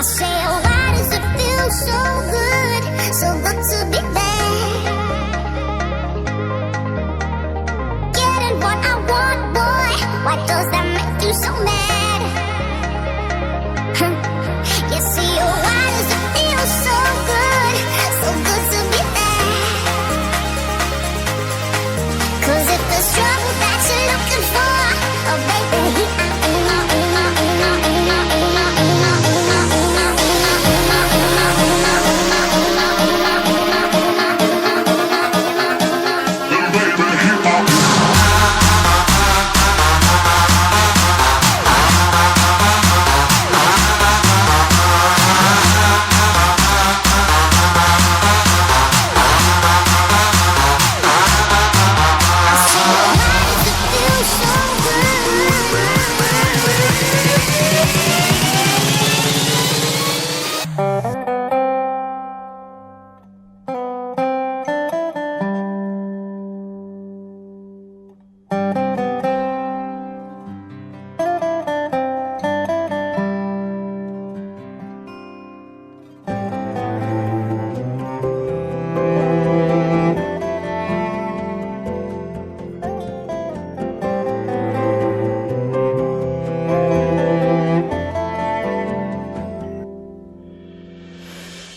say, oh, why does it feel so good to be there? Getting what I want, boy, why does that make you so mad? You see, oh, why does it feel so good to be there? 'Cause if there's trouble that you're looking for, oh baby, here I am.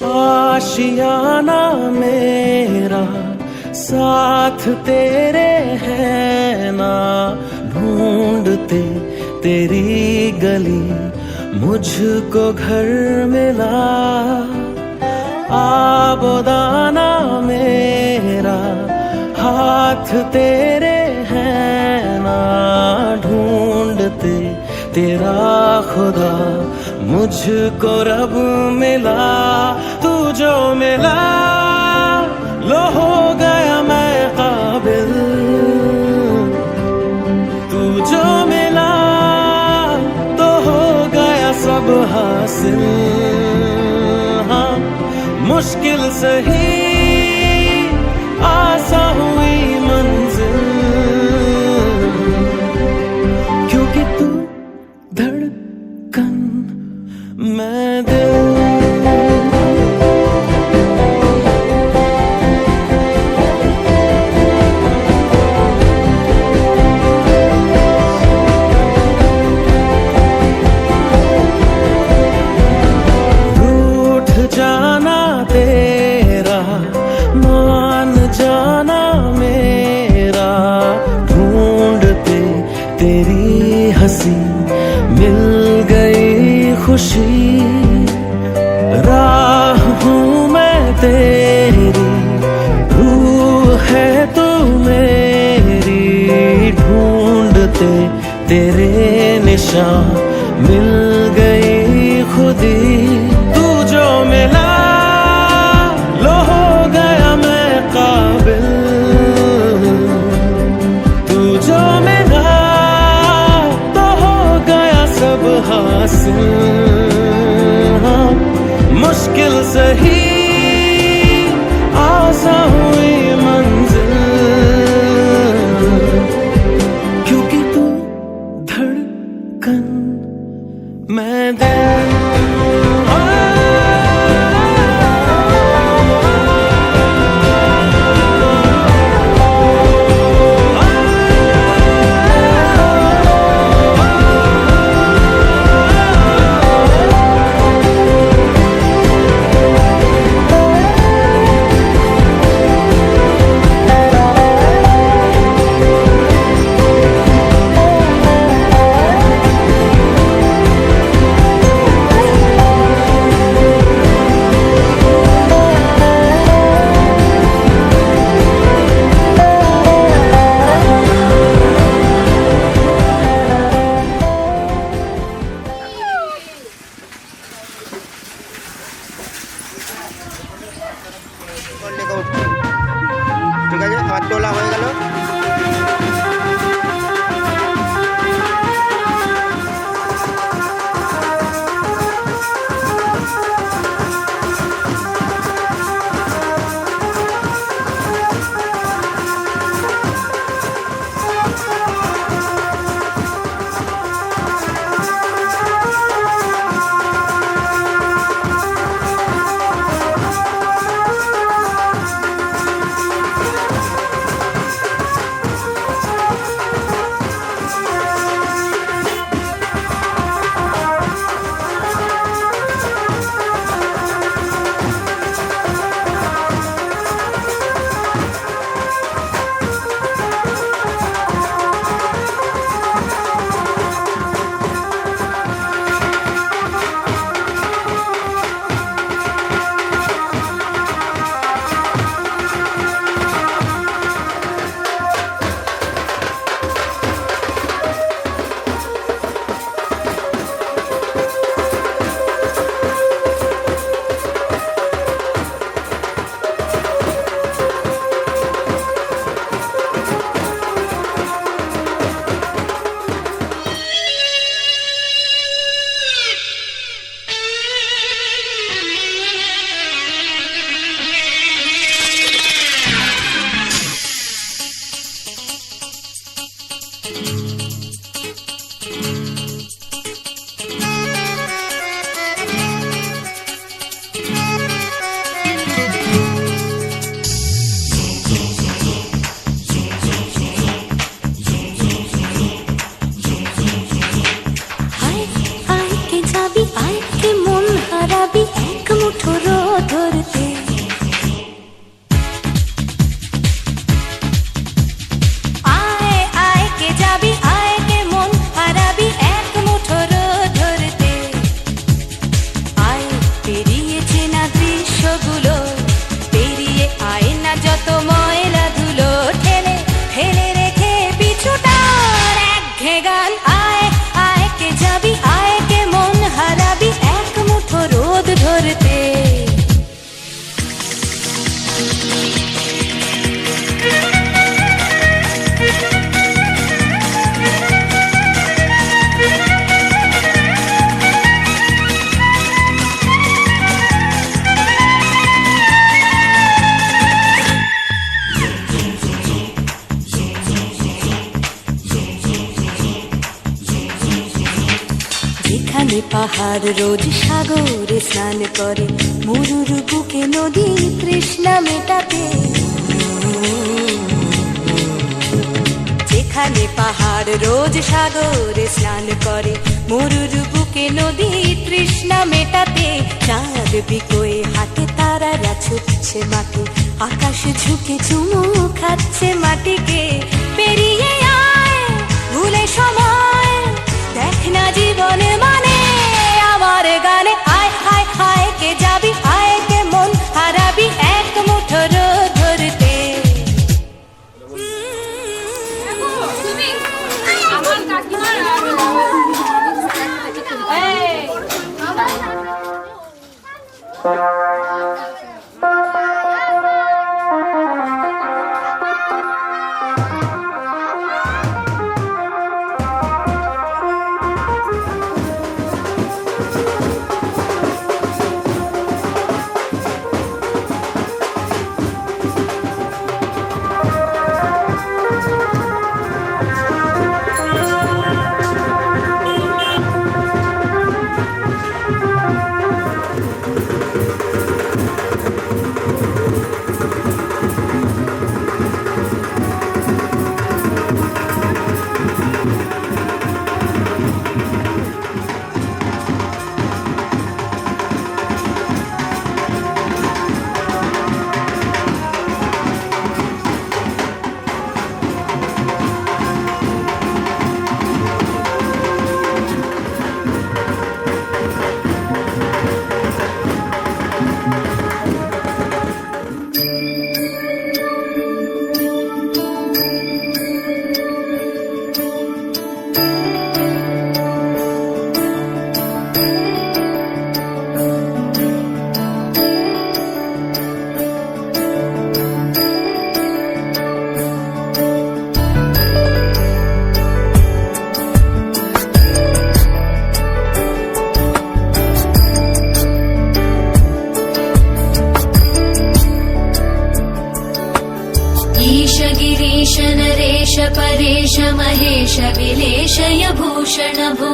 आशियाना मेरा साथ तेरे है ना, ढूंढते तेरी गली मुझको घर मिला। आबोदाना मेरा हाथ तेरे है ना, ढूंढते तेरा खुदा मुझको रब मिला। तू जो मिला लो हो गया मैं काबिल, तू जो मिला तो हो गया सब हासिल। हाँ मुश्किल सही आसान हुई मंजिल, क्योंकि तू धड़कन मैं दिल। जाना तेरा मान जाना मेरा, ढूंढते तेरी हंसी मिल गई खुशी। राह हूँ मैं तेरी, रूह है तू मेरी, ढूंढते तेरे निशान मिल गई खुदी। मिला लो हो गया मैं काबिल, तू जो मिला तो हो गया सब हासिल। हाँ मुश्किल सही आसान हुई मंजिल, क्योंकि तू धड़कन मैं दिल। আয় আয় কে যাবি, আয় কে মন হারাবি এক মুঠো রোদ ধরতে। আয় আয় কে যাবি, আয় কে মন হারাবি এক মুঠো রোদ ধরতে। আয় পেরিয়ে চেনা দৃশ্যগুলো, পেরিয়ে আয় না যত ময়লা ধুলো, ঠেলে ফেলে রেখে পিছুটার একঘে গান। আয় আয় কে যাবি, আয় কে মন হারাবি এক মুঠো রোদ ধরতে। যেখানে পাহাড় রোজ সাগরে স্নান করে, মরুর বুকে নদী তৃষ্ণা মেটাতে। যেখানে পাহাড় রোজ সাগরে স্নান করে, মরুর বুকে নদী তৃষ্ণা মেটাতে। চাঁদ বিকোয়ে হাতে তারারা ছুটছে মাঠে, আকাশ ঝুঁকে চুমু খাচ্ছে মাটিকে। পেরিয়ে আয় ভুলে সময়, দেখ না জীবনে মানে আমার গানে। আয় হায় হায় কে যাবি, আয় কে মন হারাবি এক মুঠো রোদ ধরতে। नरेश परेश महेश विलेशय भूषण भो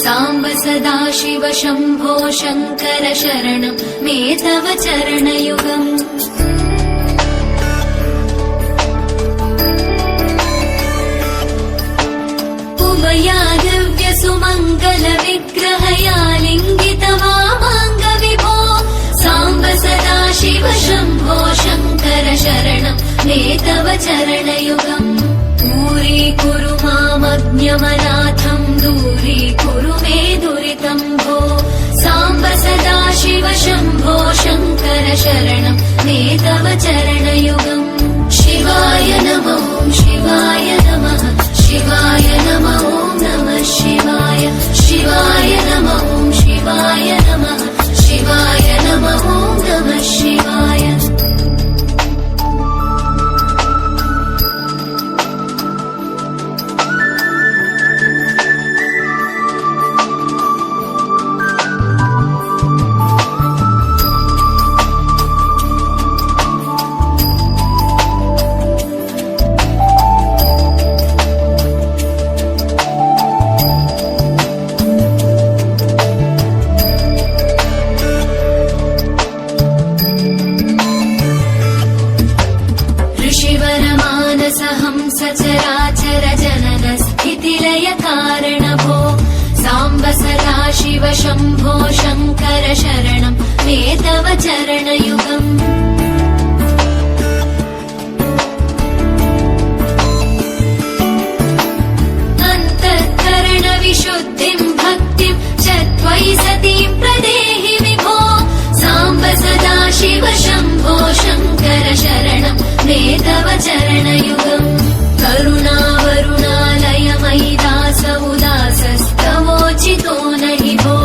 साम्ब सदाशिव शम्भो शङ्कर शरणं मे तव चरणयुगम् उमया दिव्य सुमङ्गल विग्रहया लिङ्गित वामाङ्ग विभो साम्ब सदाशिव शम्भो शङ्कर शरणं मे तव चरणयुगम् दूरीकुरु मामज्ञमनाथं दूरीकुरु मे दुरितं भो साम्ब सदाशिव शम्भो शङ्कर शरणं मे तव चरणयुगम् शिवाय नमो शिवाय नमः शिवाय नमो नमः शिवाय शिवाय नमो शिवाय नमः शिवाय नमो नमः शिवाय सचराचर जनन स्थितिलय कारण भो साम्ब सदा शिव शम्भो शङ्कर शरणं मे तव चरणयुगम् विशुद्धिं भक्तिं च त्वयि सतीं प्रदेहि विभो साम्ब सदा शिव शम्भो शङ्कर शरणं मे तव चरणयुगम् करुणावरुणालय मयि दास उदासस्तवोचितो नहि भो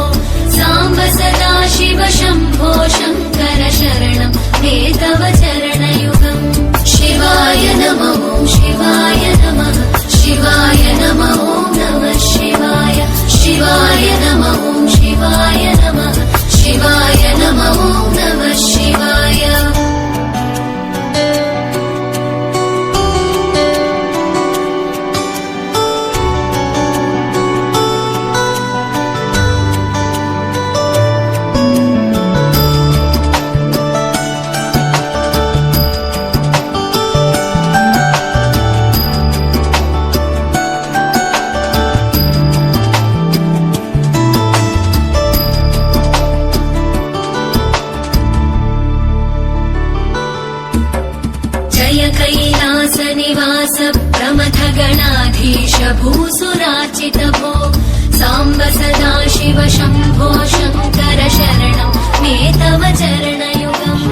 साम्ब सदा शिव शम्भो शङ्कर शरणं मे तव चरणयुगम् शिवाय नमः शिवाय नमः शिवाय नमः नमः शिवाय शिवाय नमः शिवाय नमः शिवाय नमः नमः शिवाय कैलासनिवास प्रमथ गणाधीश भूसुराचित भो साम्ब सदा शिव शम्भो शङ्कर शरणं मे तव चरणयुगम्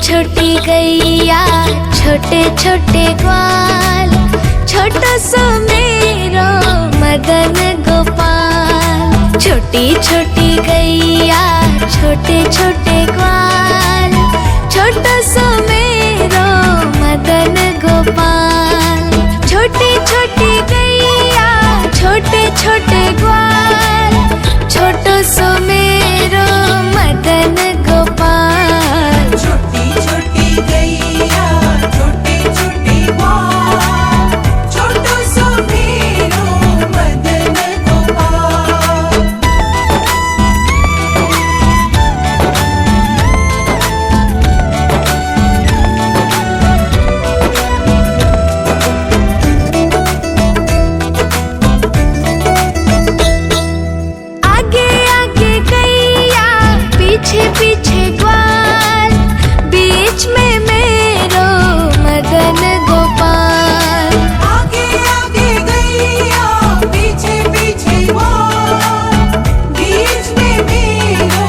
छोटी गैया छोटे छोटे ग्वाल, छोटा सा मेरो मदन गोपाल। छोटी छोटी गैया छोटे छोटे ग्वाल, छोटा सा मेरो मदन गोपाल। छोटी छोटी गैया छोटे छोटे ग्वाल, छोटा सा मेरो मदन गोपाल। छोटी छोटी गैया छोटे छोटे ग्वाल, छोटो सो मेरो मदन गोपाल। आगे आगे गैया पीछे पीछे ग्वाल, बीच में मेरो मदन गोपाल। आगे आगे गैया पीछे पीछे ग्वाल, बीच में मेरो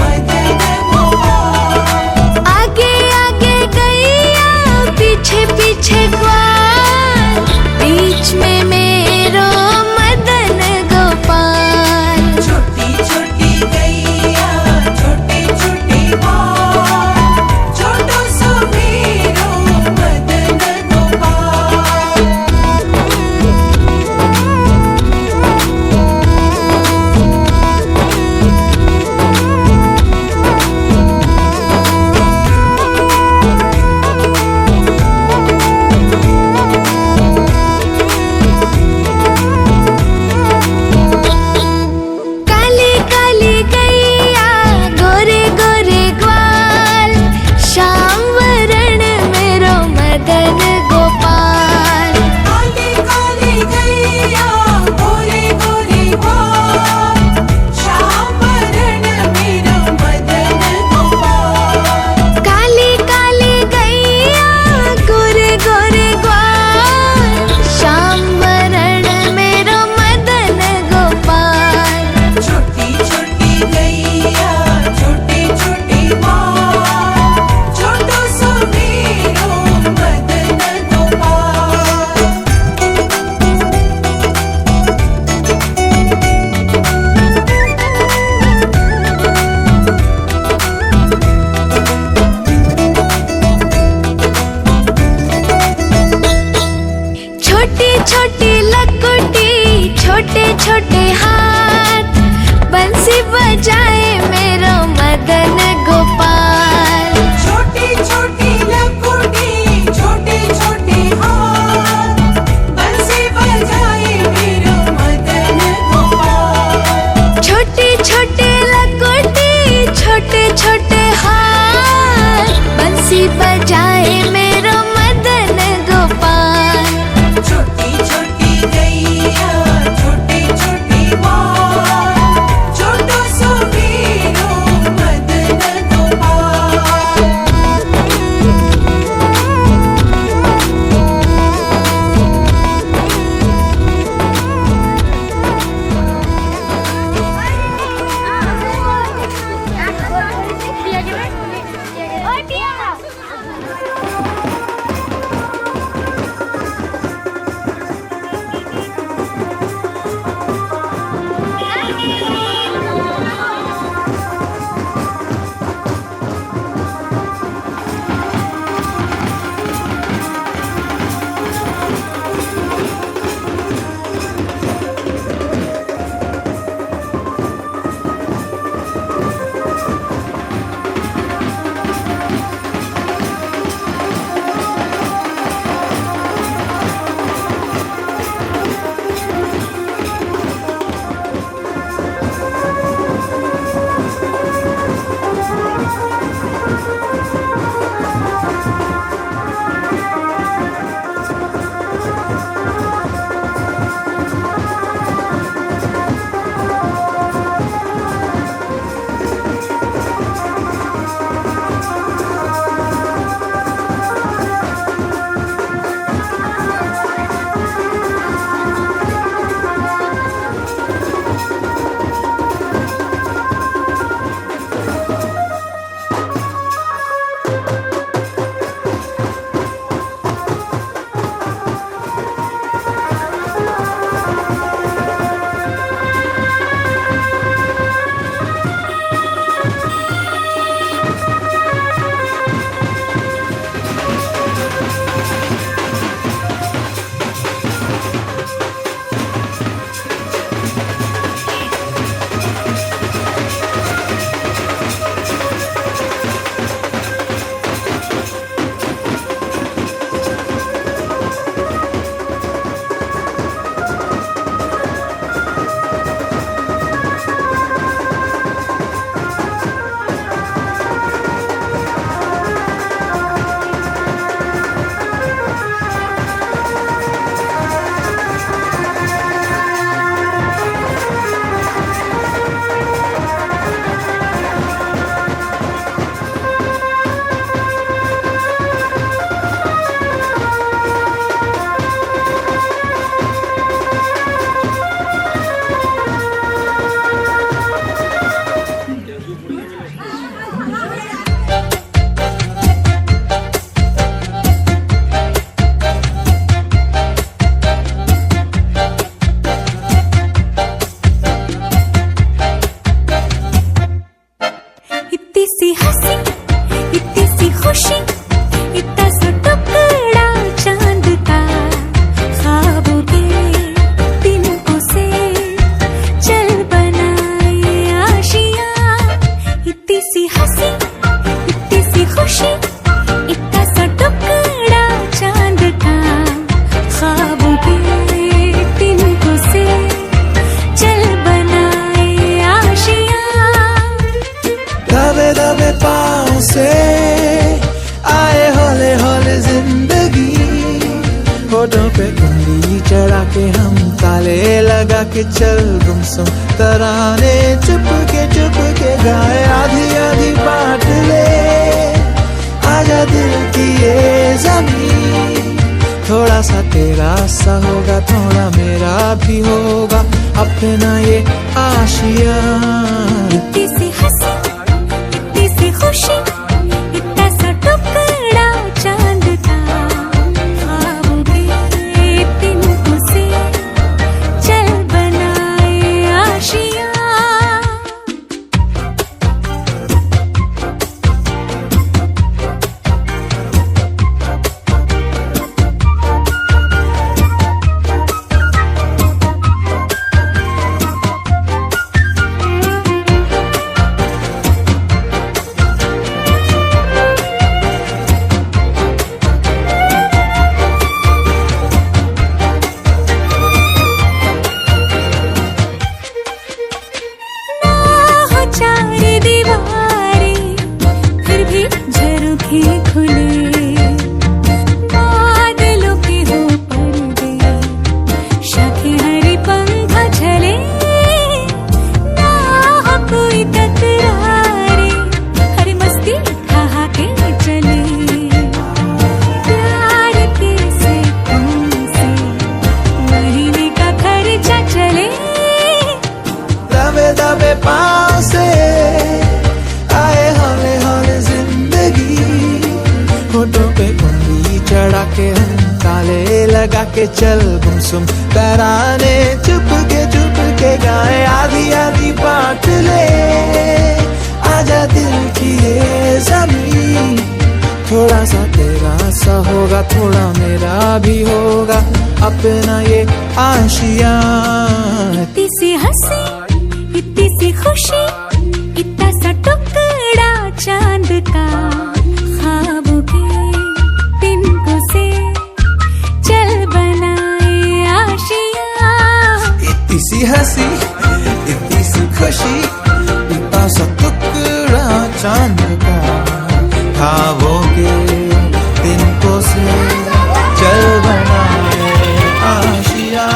मदन गोपाल। आगे आगे गैया पीछे पीछे ग्वाल, बीच में मेरो मदन गोपाल। छोटी छोटी गैया छोटे छोटे ग्वाल, छोटो सो मेरो मदन गोपाल। काली काली गैया गोरे गोरे ग्वाल, श्याम वरण मेरो मदन गोपाल। काली काली गैया गोरे गोरे ग्वाल, श्याम वरण मेरो मदन गोपाल। काली काली गैया गोरे गोरे ग्वाल, श्याम वरण मेरो मदन गोपाल। छोटी छोटी गैया छोटे छोटे ग्वाल, छोटो सो मेरो मदन गोपाल। छोटी छोटी लकुटी छोटे छोटे हाथ, बंसी बजाए मेरो मदन गोपाल। छोटी छोटी लकुटी छोटे छोटे हाथ, बंसी बजाए मेरो मदन गोपाल। छोटी छोटी लकुटी छोटे छोटे हाथ, बंसी बजाए मेरो मदन गोपाल। छोटी छोटी गैया छोटे छोटे ग्वाल, छोटो सो मेरो लगा के चल गुमसुम तराने चुप के गाए आधी आधी बांट ले आजा दिल की ये जमीन थोड़ा सा तेरा सा होगा थोड़ा मेरा भी होगा अपना ये आशिया इतनी सी हंसी इतनी सी खुशी इतना सा टुकड़ा चांद का ख्वाबों के तिनकों से चल बनाए आशिया चार दीवारें फिर भी झरोखे खुले बादलों के हो पर्दे शाखें हरी पंखा झले ना हो कोई तकरारे हरी मस्ती कहा के चले प्यार के से तुमसे महीने का खर्चा चले दबे दबे पाँव से आए हौले हौले जिंदगी होठों पे उंगली चढ़ा के हम ताले लगा के चल गुमसुम तराने चुप के गाए आधी आधी बांट ले आजा दिल की ये जमीन थोड़ा सा तेरा सा होगा थोड़ा मेरा भी होगा अपना ये आशिया इतनी सी हंसी इतनी सी खुशी इतना सा टुकड़ा चांद का ख्वाबों के तिनकों से चल बनाए आशिया इतनी सी हंसी इतनी सी खुशी इतना सा टुकड़ा चांद का ख्वाबों के तिनकों से चल बनाए आशिया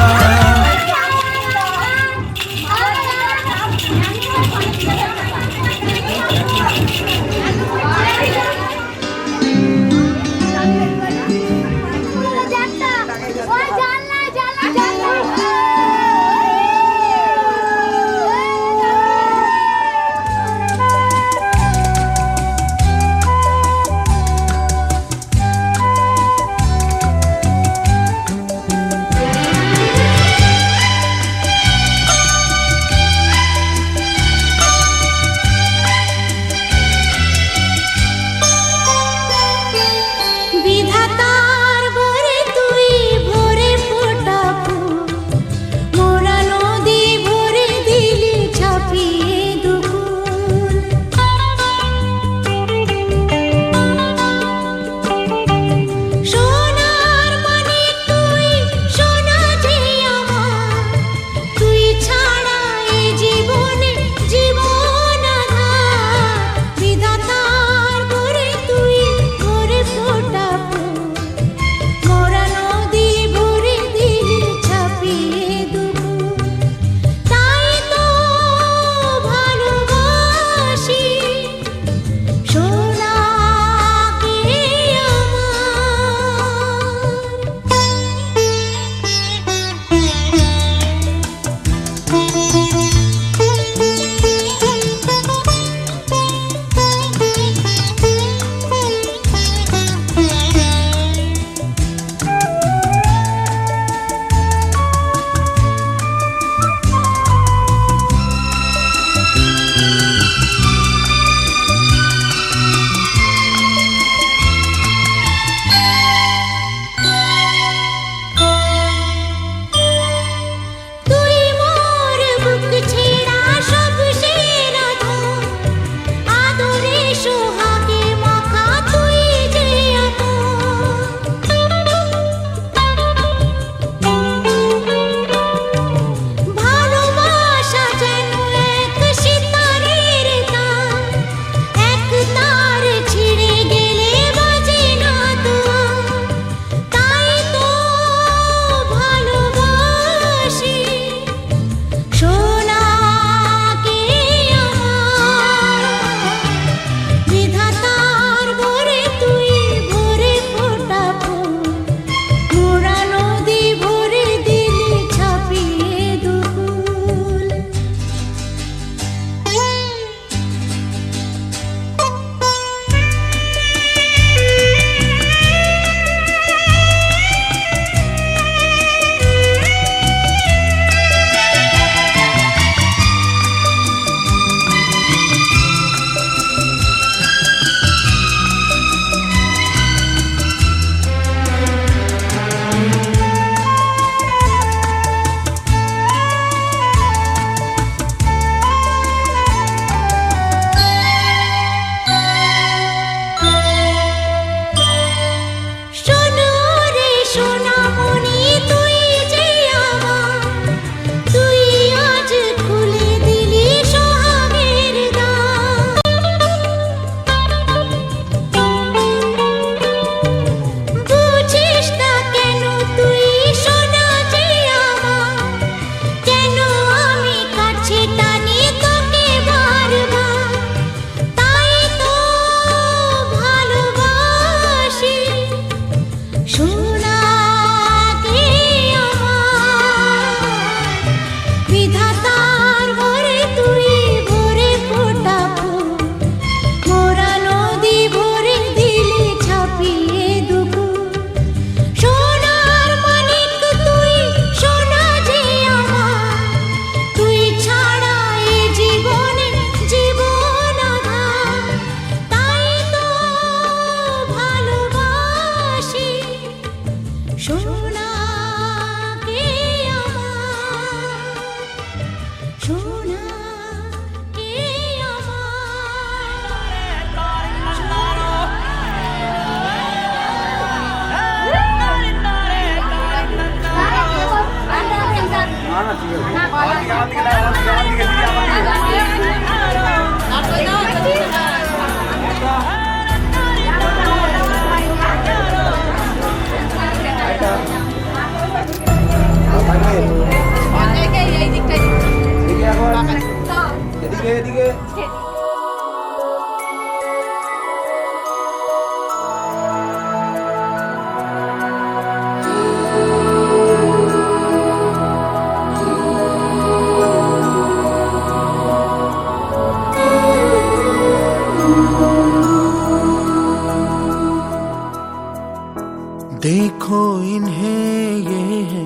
देखो इन्हें ये है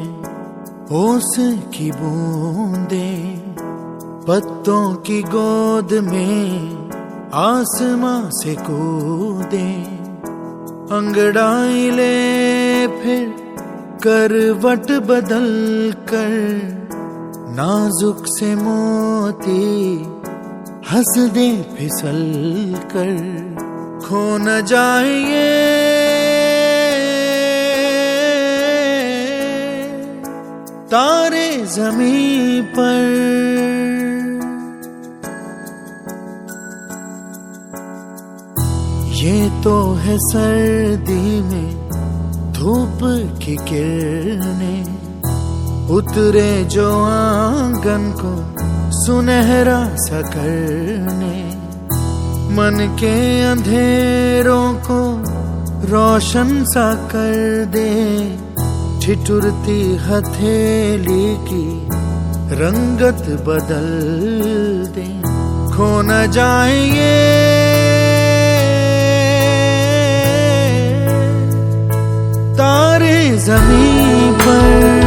ओस की बूंदें, पत्तों की गोद में आसमां से कूदे, अंगड़ाई ले फिर करवट बदल कर, नाजुक से मोती हंस दे फिसल कर, खो न जाए ये तारे ज़मीं पर। ये तो है सर्दी में धूप की किरणें, उतरे जो आंगन को सुनहरा सा करने, मन के अंधेरों को रोशन सा कर दे, ठिठुरती हथेली की रंगत बदल दे, खो न जाए ये तारे ज़मीं पर।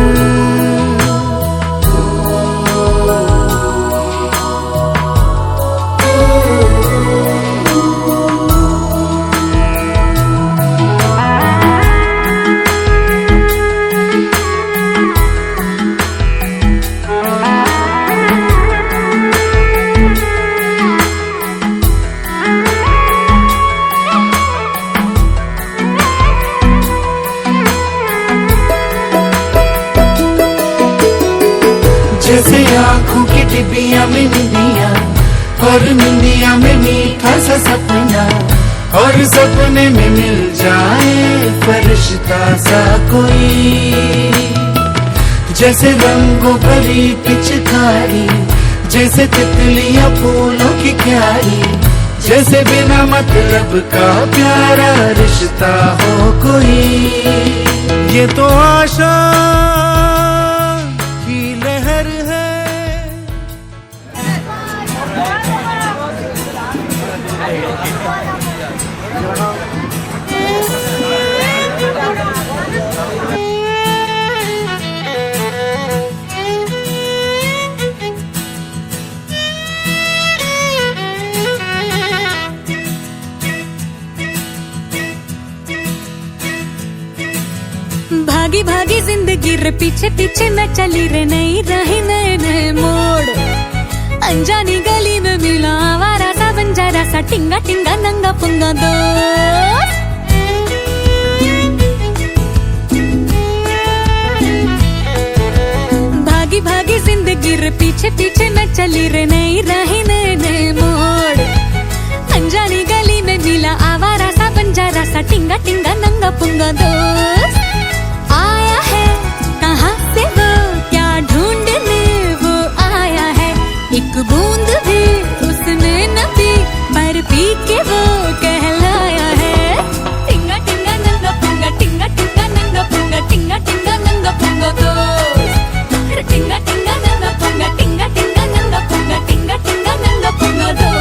जैसे आँखों की डिबिया में निंदिया, और निंदिया में मीठा सा सपना, और सपने में मिल जाए फरिश्ता सा कोई, जैसे रंगों भरी पिचकारी, जैसे तितलियां फूलों की क्यारी, जैसे बिना मतलब का प्यारा रिश्ता हो कोई। ये तो आशा भागी भागी जिंदगी रे पीछे पीछे मैं चली रे, नहीं रही नए नए मोड़, अनजानी गली में मिला आवारा सा बंजारा सा, टिंगा टिंगा नंगा पुंगा दोस्त। भागी भागी जिंदगी रे पीछे पीछे मैं चली रे, नहीं रही नए नए मोड़, अनजानी गली में मिला आवारा सा बंजारा सा, टिंगा टिंगा नंगा पुंगा दोस्त। आया है कहाँ से वो, क्या ढूंढने वो आया है, एक बूंद भी उसने न पी, पर पी के वो कहलाया है। टिंगा टिंगा नंगा पुंगा, टिंगा टिंगा नंगा पुंगा, टिंगा टिंगा नंगा पुंगा दोस्त, टिंगा टिंगा नंगा पुंगा, टिंगा टिंगा नंगा पुंगा, टिंगा टिंगा नंगा पुंगा दोस्त।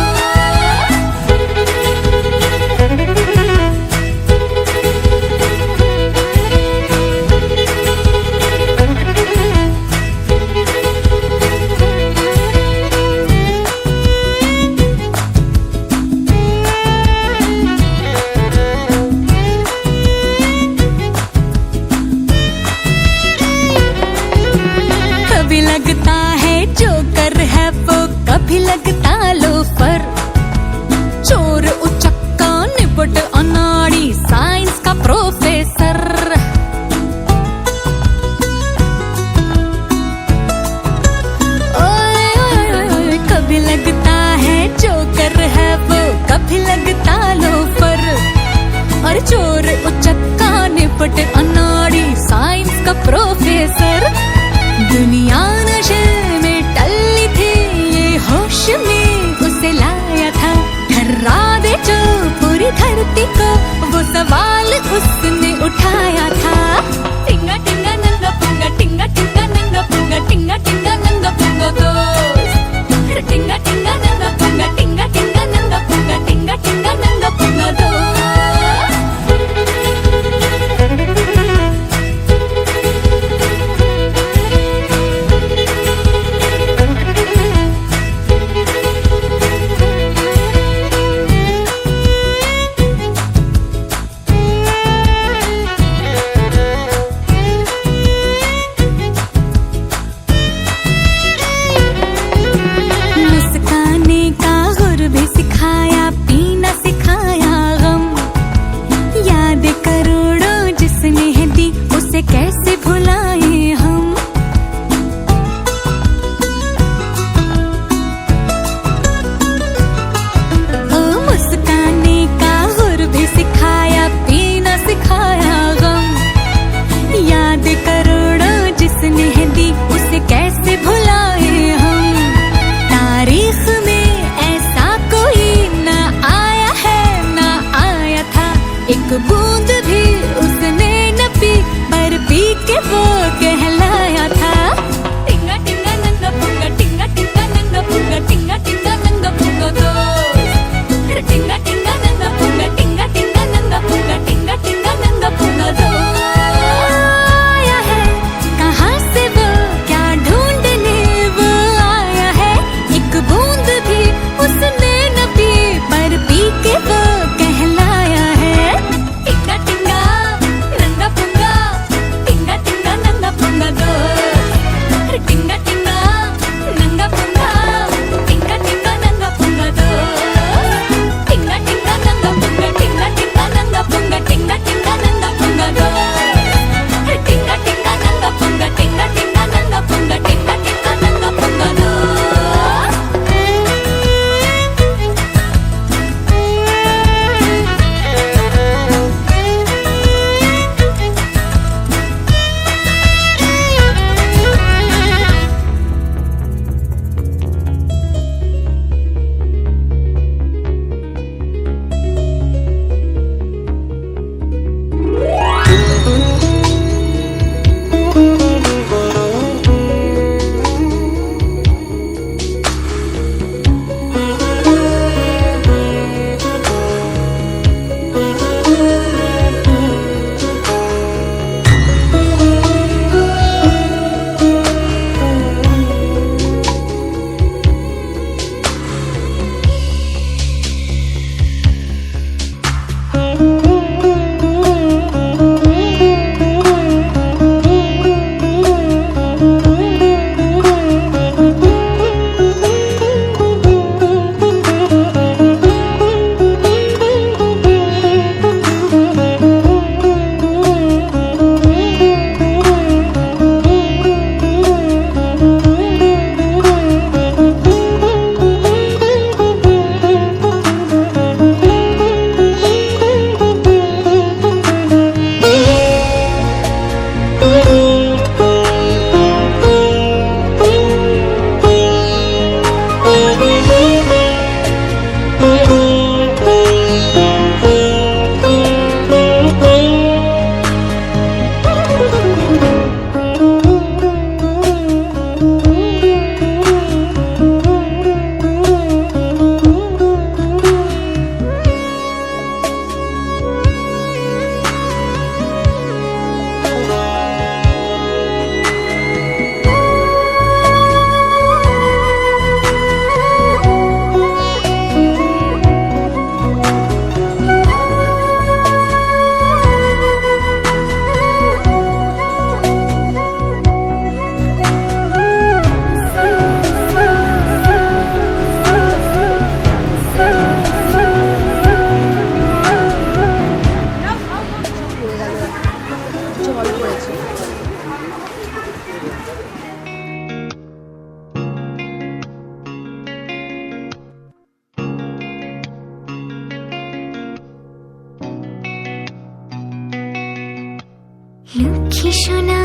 সোনা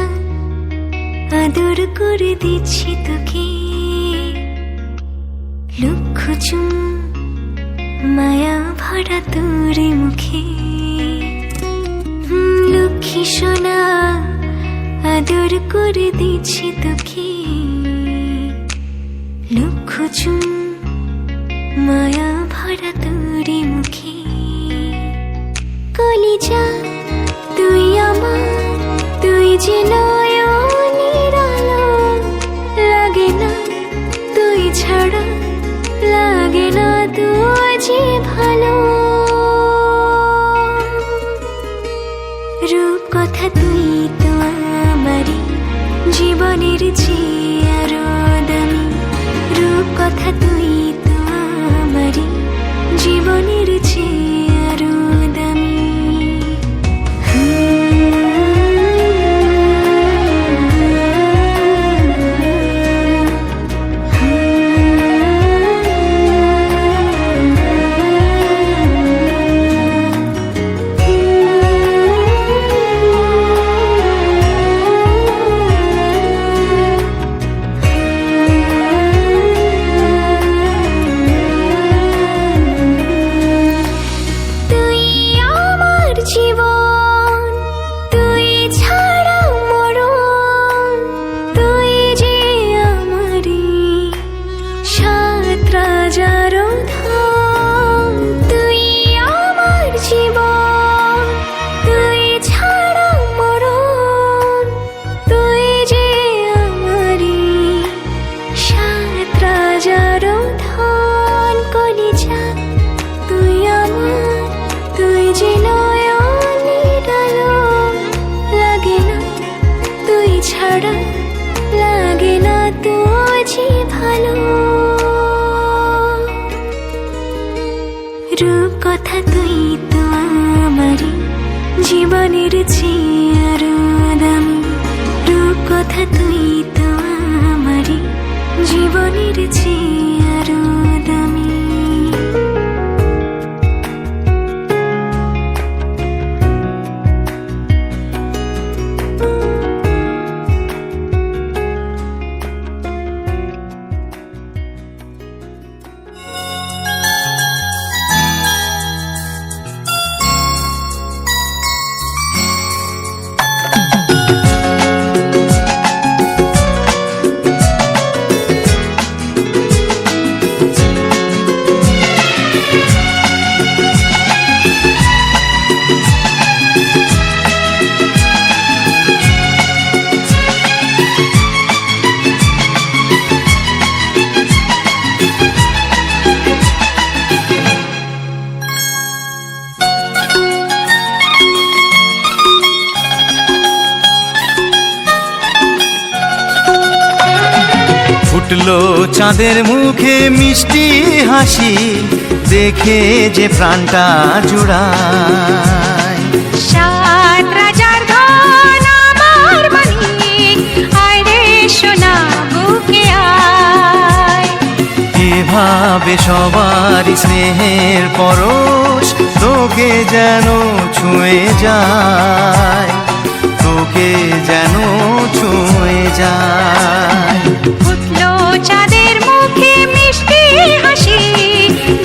আদর করে দিচ্ছি তোকে লক্ষ চুম মায়া ভরা তোর মুখে লক্ষ্মী সোনা আদর করে দিচ্ছি তোকে লক্ষ চুম মায়া ভরা তোর মুখে কলিজা তুই আমার তুই যে নয়নের আলো লাগে না তুই ছাড়া লাগে না তুই যে ভালো রূপ কথা তুই তো আমারই জীবনের চেয়ে আরো দামি রূপ কথা তুই তো আমারই জীবনের চেয়ে আরো দামি রূপ কথা তুই তো আমারই জীবনের চেয়ে আরো দামি রূপ কথা তুই তো আমারই জীবনের চেয়ে আরো দামি ফুটলো চাঁদের মুখে মিষ্টি হাসি দেখে যে প্রাণটা জুড়ায় সাত রাজার ধন আমার মানিক আয় রে সোনা বুকে আয় এভাবে সবার স্নেহের পরশ তোকে যেন ছুঁয়ে যায় তোকে যেন ছুঁয়ে যায় ফুটলো চাঁদের মুখে মিষ্টি হাসি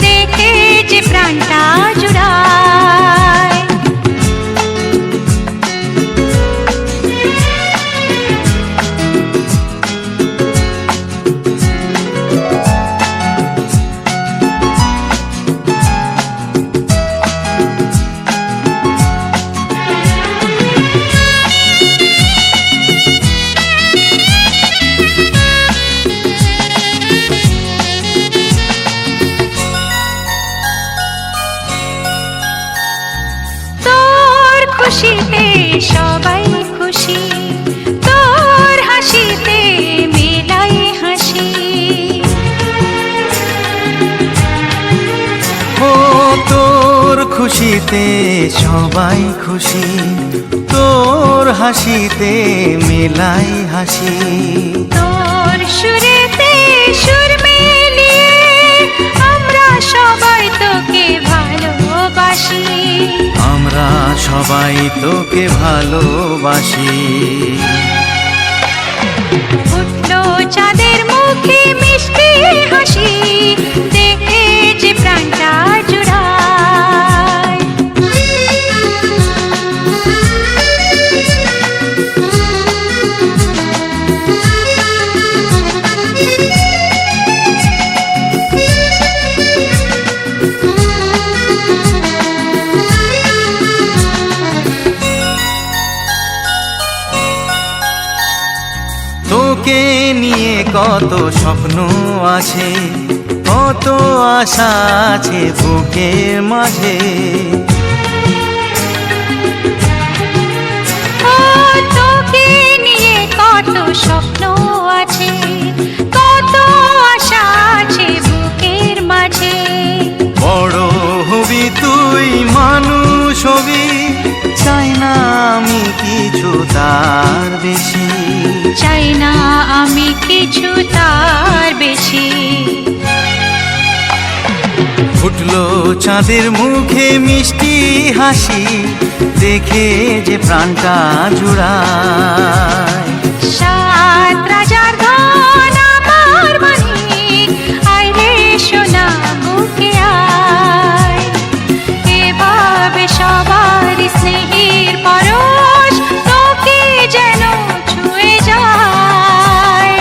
দেখে যে প্রাণটা জুড়ায় খুশিতে সবাই খুশি তোর হাসিতে মেলাই হাসি ও তোর খুশিতে সবাই খুশি তোর হাসিতে মেলাই হাসি তোর সুরেতে সুর মিলিয়ে আমরা সবাই তোকে ভালোবাসি আমরা সবাই তোকে ভালোবাসি। উঠলো চাঁদের মুখে মিষ্টি হাসি, দেখে যে প্রাণটা জুড়ায়। তোকে নিয়ে কত স্বপ্ন আছে, কত আশা আছে বুকের মাঝে। ও তোকে নিয়ে কত স্বপ্ন আছে, কত আশা আছে বুকের মাঝে। বড় হবি তুই, মানুষ হবি, চাই না আমি কিছু তার বেশি। চাই না আমি কিছু তার বেশি। ফুটলো চাঁদের মুখে মিষ্টি হাসি, দেখে যে প্রাণটা জুড়ায়। সাত রাজার ধন আমার মানিক, আয় রে সোনা বুকে আয়। এভাবে সবার স্নেহের পরশ তোকে যেন ছুঁয়ে যায়,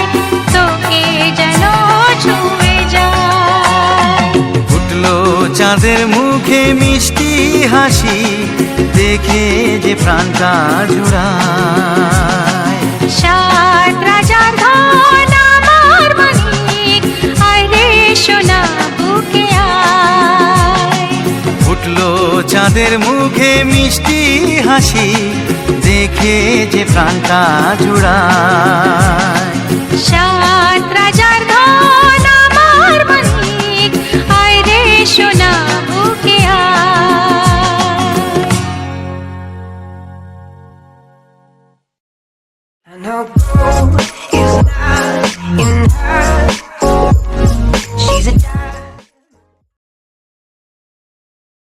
তোকে যেন ছুঁয়ে যায়। ফুটলো চাঁদের মুখে মিষ্টি হাসি, দেখে যে প্রাণটা জুড়ায়। সাত রাজার ধন আমার মানিক, আয় রে সোনা বুকে আয়। ফুটলো চাঁদের মুখে মিষ্টি হাসি, দেখে যে প্রাণটা জুড়ায়। সাত রাজার ধন আমার মানিক, আয় রে সোনা বুকে আয়। And I'll go